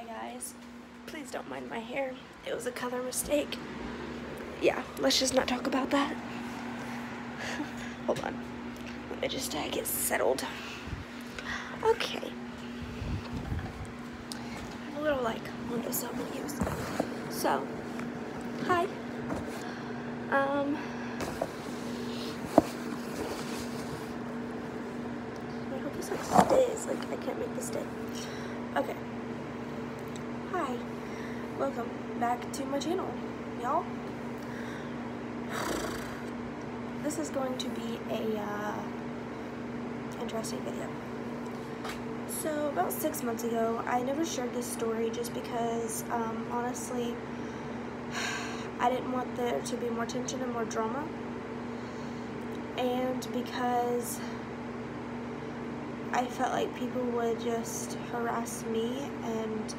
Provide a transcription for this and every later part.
Hi guys, please don't mind my hair. It was a color mistake. Yeah, let's just not talk about that. Hold on. Let me just get settled. Okay. I have a little windowsill to use. So, hi. I hope this stays. I can't make this stay. Okay. Hi. Welcome back to my channel, y'all. This is going to be a interesting video. So about 6 months ago, I never shared this story just because honestly I didn't want there to be more tension and more drama, and because I felt like people would just harass me and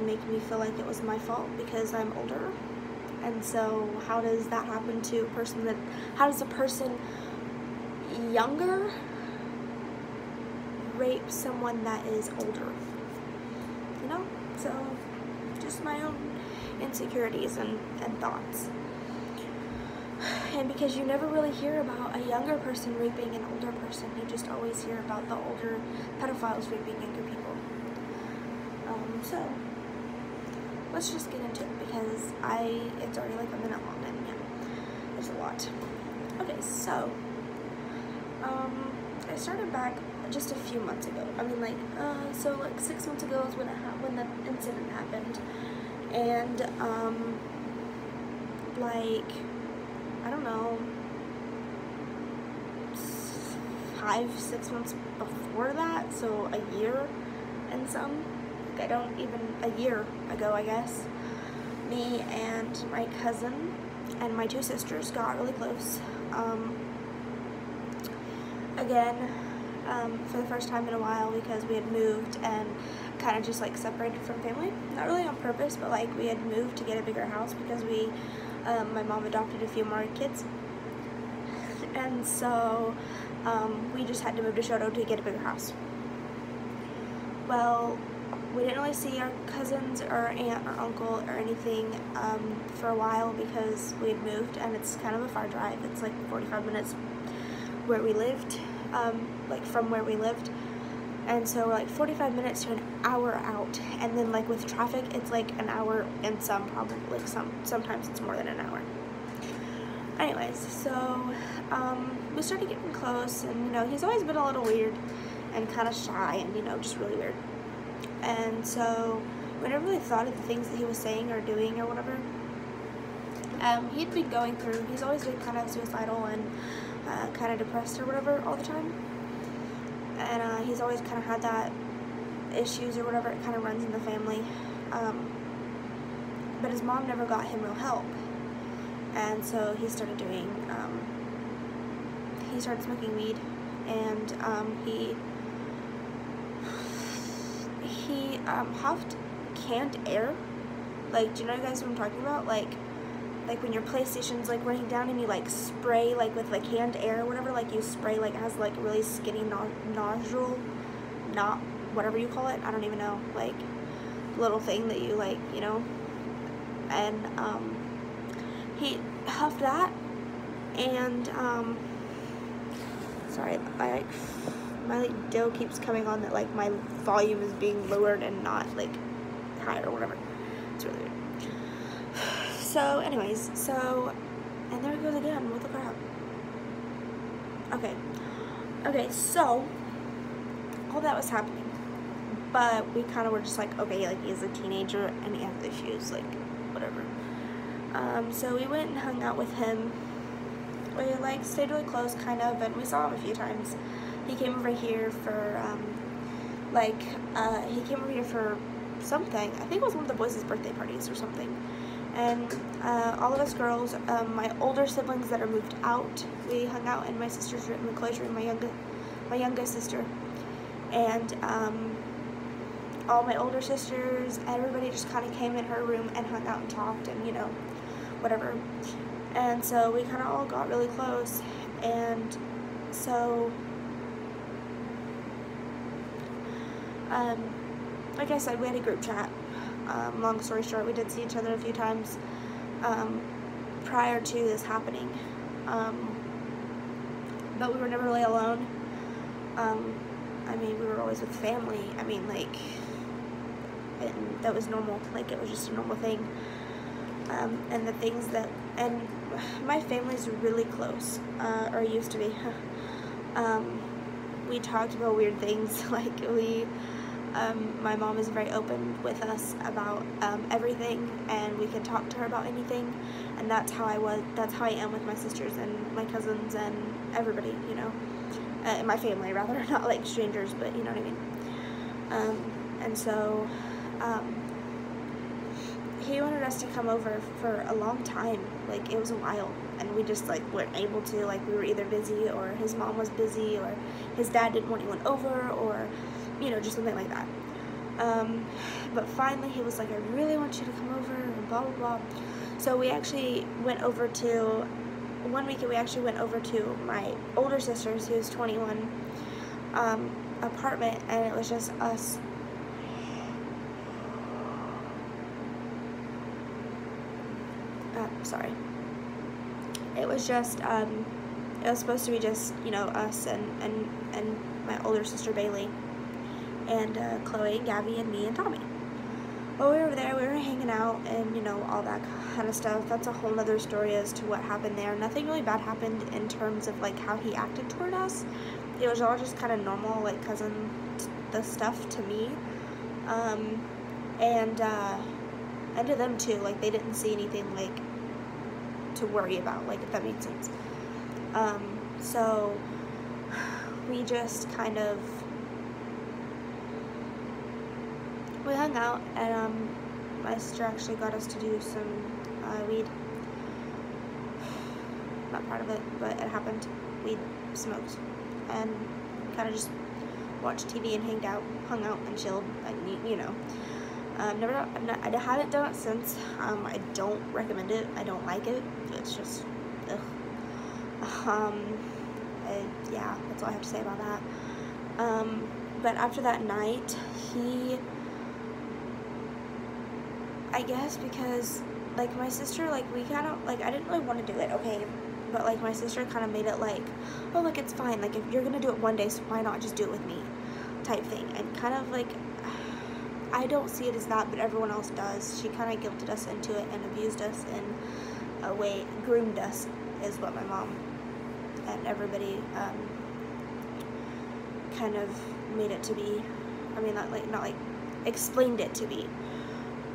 make me feel like it was my fault because I'm older. And so how does that happen to a person how does a person younger rape someone that is older? You know? So just my own insecurities and thoughts. And because you never really hear about a younger person raping an older person, you just always hear about the older pedophiles raping younger people. So let's just get into it because it's already like a minute long and yeah, there's a lot. Okay, so I started back just a few months ago. I mean, so 6 months ago is when the incident happened, and I don't know, 5-6 months before that, so a year and some. A year ago, I guess, me and my cousin and my 2 sisters got really close. Again, for the first time in a while, because we had moved and kind of just separated from family. Not really on purpose, but we had moved to get a bigger house because my mom adopted a few more kids. And so we just had to move to Shoto to get a bigger house. Well, we didn't really see our cousins or aunt or uncle or anything for a while because we had moved, and it's kind of a far drive. It's 45 minutes where we lived, from where we lived. And so we're 45 minutes to an hour out, and then with traffic it's an hour and some, probably sometimes it's more than an hour. Anyways, so we started getting close, and he's always been a little weird and kind of shy and just really weird. And so we never really thought of the things that he was saying or doing or whatever. He'd been going through, he's always been kind of suicidal and kind of depressed or whatever all the time. And he's always kind of had that issues or whatever. It kind of runs in the family. But his mom never got him real help. And so he started doing, he started smoking weed, and he huffed canned air. Do you know guys what I'm talking about? Like when your PlayStation's running down and you spray with canned air or whatever, you spray it has a really skinny nostril, not whatever you call it, I don't even know, little thing that you and he huffed that, and sorry, my deal keeps coming on that my volume is being lowered and not higher or whatever. It's really weird. So anyways, and there it goes again. What the crap? Okay, so all that was happening, but we kind of were just okay, he's a teenager and he has issues, whatever. So we went and hung out with him. We stayed really close, kind of, and we saw him a few times. He came over here for he came over here for something. I think it was one of the boys' birthday parties or something. And all of us girls, my older siblings that are moved out, we hung out in my sister's room, McCoy's room, my youngest sister. And all my older sisters, everybody just kind of came in her room and hung out and talked and, whatever. And so we kind of all got really close. And so like I said, we had a group chat. Long story short, we did see each other a few times prior to this happening, but we were never really alone. I mean, we were always with family. I mean, like, that was normal. Like, it was just a normal thing. And the things that, and my family's really close, or used to be. We talked about weird things. Like, my mom is very open with us about everything, and we can talk to her about anything. And that's how I am with my sisters and my cousins and everybody, you know. My family, rather, not like strangers, but you know what I mean. And so, he wanted us to come over for a long time. Like, it was a while, and we just, like, weren't able to. Like, we were either busy, or his mom was busy, or his dad didn't want anyone over, or, you know, just something like that. But finally, he was like, I really want you to come over, and blah, blah, blah. So we actually went over to, one weekend we actually went over to my older sister's, who's 21, apartment, and it was just us. Sorry. It was just, it was supposed to be just, you know, us and my older sister Bailey, and Chloe and Gabby and me and Tommy. Well, we were there, we were hanging out, and, you know, all that kind of stuff. That's a whole nother story as to what happened there. Nothing really bad happened in terms of, like, how he acted toward us. It was all just kind of normal, like, cousin the stuff to me. And to them, too. Like, they didn't see anything, like, to worry about, like, if that makes sense. So we just kind of, we hung out, and my sister actually got us to do some weed. Not part of it, but it happened. We smoked and kind of just watched TV and hung out and chilled, and you know. I haven't done it since. I don't recommend it. I don't like it. It's just, ugh. Yeah, that's all I have to say about that. But after that night, I guess because, like, my sister, like, we kind of, like, I didn't really want to do it, okay, but, like, my sister kind of made it like, oh, look, it's fine, like, if you're gonna do it one day, so why not just do it with me, type thing, and kind of, like, I don't see it as that, but everyone else does. She kind of guilted us into it and abused us in a way, groomed us, is what my mom and everybody kind of made it to be. I mean, not like explained it to be.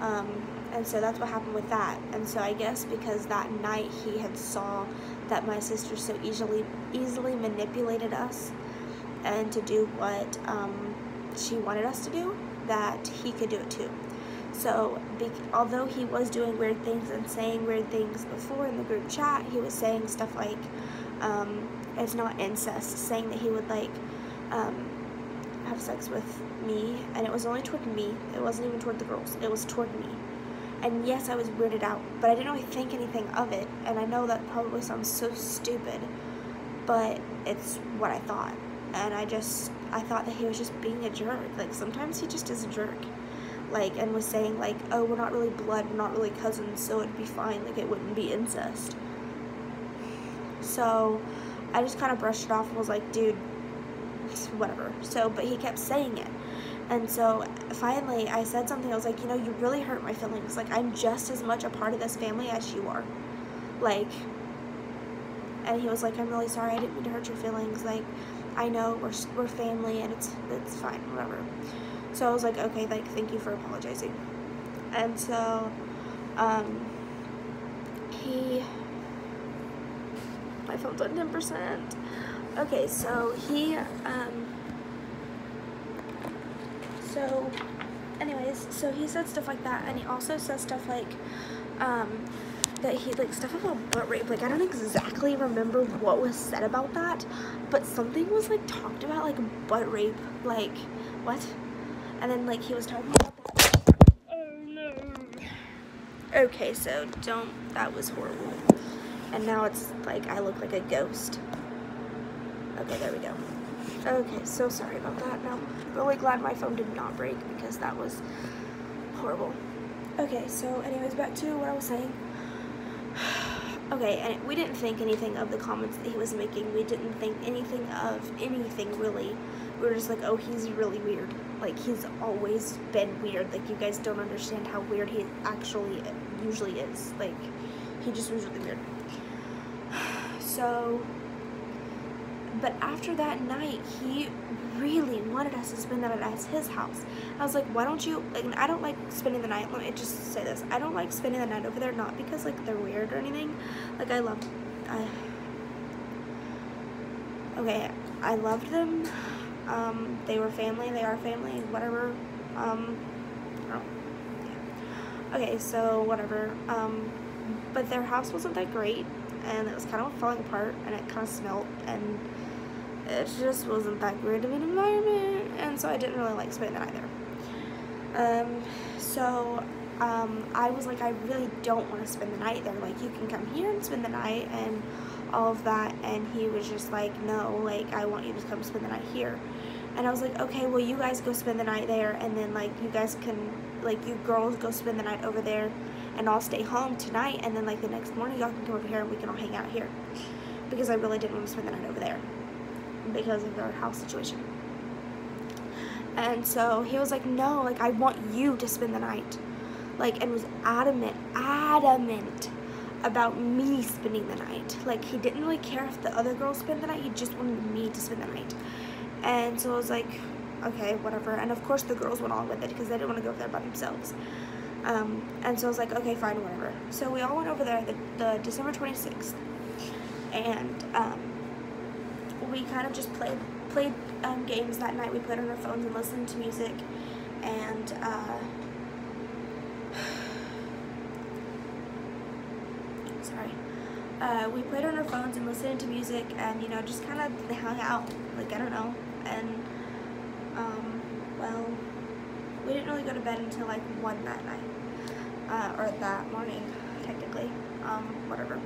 And so that's what happened with that. And so I guess because that night he had saw that my sister so easily manipulated us and to do what she wanted us to do, that he could do it too. So although he was doing weird things and saying weird things before in the group chat, he was saying stuff like, it's not incest, saying that he would, like, have sex with me, and it was only toward me. It wasn't even toward the girls. It was toward me. And yes, I was weirded out, but I didn't really think anything of it, and I know that probably sounds so stupid, but it's what I thought. And I thought that he was just being a jerk. Like, sometimes he just is a jerk. Like, and was saying, like, oh, we're not really blood, we're not really cousins, so it'd be fine, like, it wouldn't be incest. So I just kind of brushed it off and was like, dude, whatever. So, but he kept saying it. And so finally I said something. I was like, you know, you really hurt my feelings. Like, I'm just as much a part of this family as you are. Like, and he was like, I'm really sorry, I didn't mean to hurt your feelings. Like, I know we're family, and it's fine, whatever. So I was like, okay, like, thank you for apologizing. And so my phone's on 10%. Okay, so so anyways, so he said stuff like that, and he also said stuff like, that he, like, stuff about butt rape. Like, I don't exactly remember what was said about that, but something was, like, talked about, like, butt rape, like, what? And then, like, he was talking about that. Oh, no. Okay, so that was horrible. And now it's, like, I look like a ghost. Okay, there we go. Okay, so sorry about that. No, I'm really glad my phone did not break because that was horrible. Okay, so anyways, back to what I was saying. Okay, and we didn't think anything of the comments that he was making. We didn't think anything of anything, really. We were just like, oh, he's really weird. Like, he's always been weird. Like, you guys don't understand how weird he actually usually is. Like, he just was really weird. So, but after that night, he really wanted us to spend the night at his house. I was like, why don't you, like, I don't like spending the night, let me just say this, I don't like spending the night over there, not because, like, they're weird or anything, like, I loved them, they were family, they are family, whatever, okay, so, whatever, but their house wasn't that great, and it was kind of falling apart, and it kind of smelled, and it just wasn't that great of an environment, and so I didn't really like spending the night there. I was like, I really don't want to spend the night there, like, you can come here and spend the night, and all of that, and he was just like, no, like, I want you to come spend the night here. And I was like, okay, well, you guys go spend the night there, and then, like, you guys can, like, you girls go spend the night over there, and I'll stay home tonight, and then, like, the next morning, y'all can come over here, and we can all hang out here, because I really didn't want to spend the night over there, because of our house situation. And so he was like, no, like, I want you to spend the night, like, and was adamant about me spending the night. Like, he didn't really care if the other girls spent the night, he just wanted me to spend the night. And so I was like, okay, whatever. And of course the girls went on with it because they didn't want to go over there by themselves. And so I was like, okay, fine, whatever. So we all went over there the December 26th, and we kind of just played games that night. We played on our phones and listened to music, and we played on our phones and listened to music, and, you know, just kind of hung out, like, I don't know, and well, we didn't really go to bed until like 1 that night, or that morning, technically, whatever.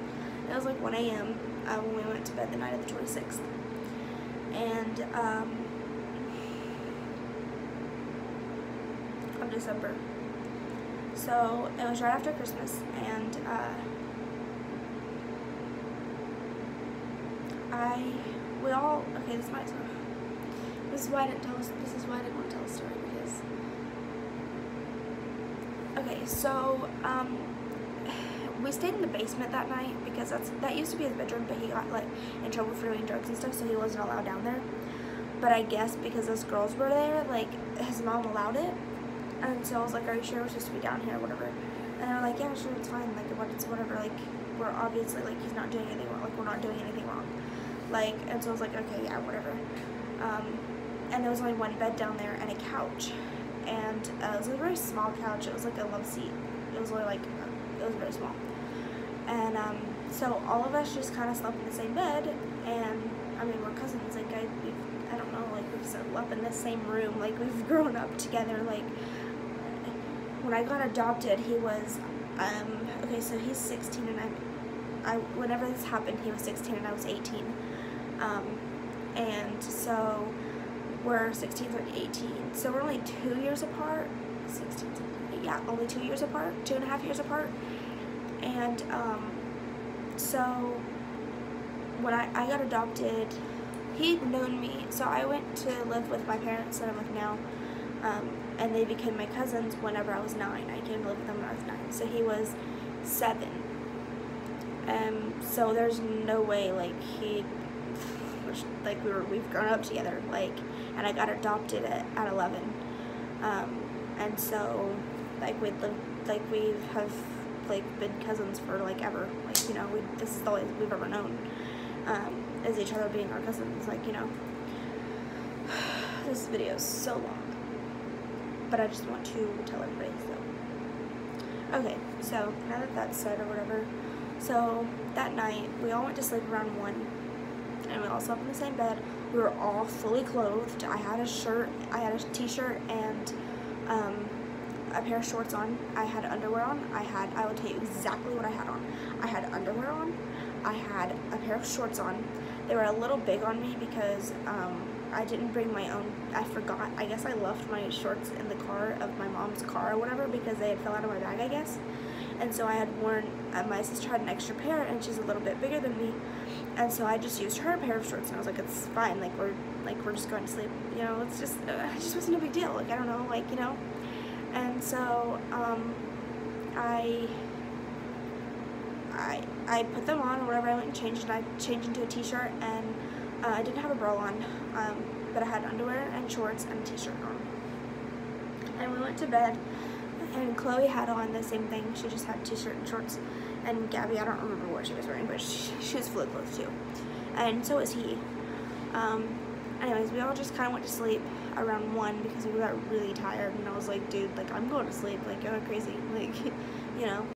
It was like 1 a.m. When we went to bed the night of the 26th, and of December. So it was right after Christmas, and this is why I didn't want to tell a story, because, okay, so, we stayed in the basement that night, because that used to be his bedroom, but he got, like, in trouble for doing drugs and stuff, so he wasn't allowed down there. But I guess because those girls were there, like, his mom allowed it, and so I was like, are you sure we're supposed to be down here, or whatever? And they were like, yeah, sure, it's fine, like, it's whatever, like, we're obviously, like, he's not doing anything wrong, like, we're not doing anything wrong. Like, and so I was like, okay, yeah, whatever. And there was only one bed down there and a couch, and it was a very small couch. It was like a love seat. It was only like, it was very small. And so all of us just kind of slept in the same bed, and I mean, we're cousins. Like, I don't know, like, we've slept in the same room. Like, we've grown up together. Like, when I got adopted, he was, okay, so he's 16, and whenever this happened, he was 16 and I was 18. And so we're 16, like 18. So we're only 2 years apart. 16, yeah, only 2 years apart, 2.5 years apart. And so when I got adopted, he'd known me. So I went to live with my parents that I'm with now, and they became my cousins whenever I was 9. I came to live with them when I was 9. So he was 7. So there's no way, like, we've grown up together, like, and I got adopted at 11, and so, like, we have, like, been cousins for, like, ever, like, you know, this is all we've ever known, is each other being our cousins, like, you know. This video is so long, but I just want to tell everybody, so. Okay, so, now that that's said, or whatever, so, that night, we all went to sleep around 1, and we all slept in the same bed. We were all fully clothed. I had a shirt, I had a t-shirt, and a pair of shorts on. I had underwear on. I will tell you exactly what I had on. I had underwear on. I had a pair of shorts on. They were a little big on me because I didn't bring my own, I forgot, I guess I left my shorts in the car of my mom's car or whatever because they had fell out of my bag, I guess. And so I had worn, my sister had an extra pair and she's a little bit bigger than me. And so I just used her pair of shorts and I was like, it's fine, like we're just going to sleep, you know, it's just, it just wasn't a big deal, like I don't know, like, you know. And so I put them on or whatever, I went and changed, and I changed into a t-shirt, and I didn't have a bra on, but I had underwear and shorts and a t-shirt on. And we went to bed, and Chloe had on the same thing, she just had t-shirt and shorts, and Gabby, I don't remember what she was wearing, but she was fully clothed too, and so was he. Anyways, we all just kind of went to sleep around 1 because we got really tired, and I was like, dude, like, I'm going to sleep, like, you're crazy, like, you know,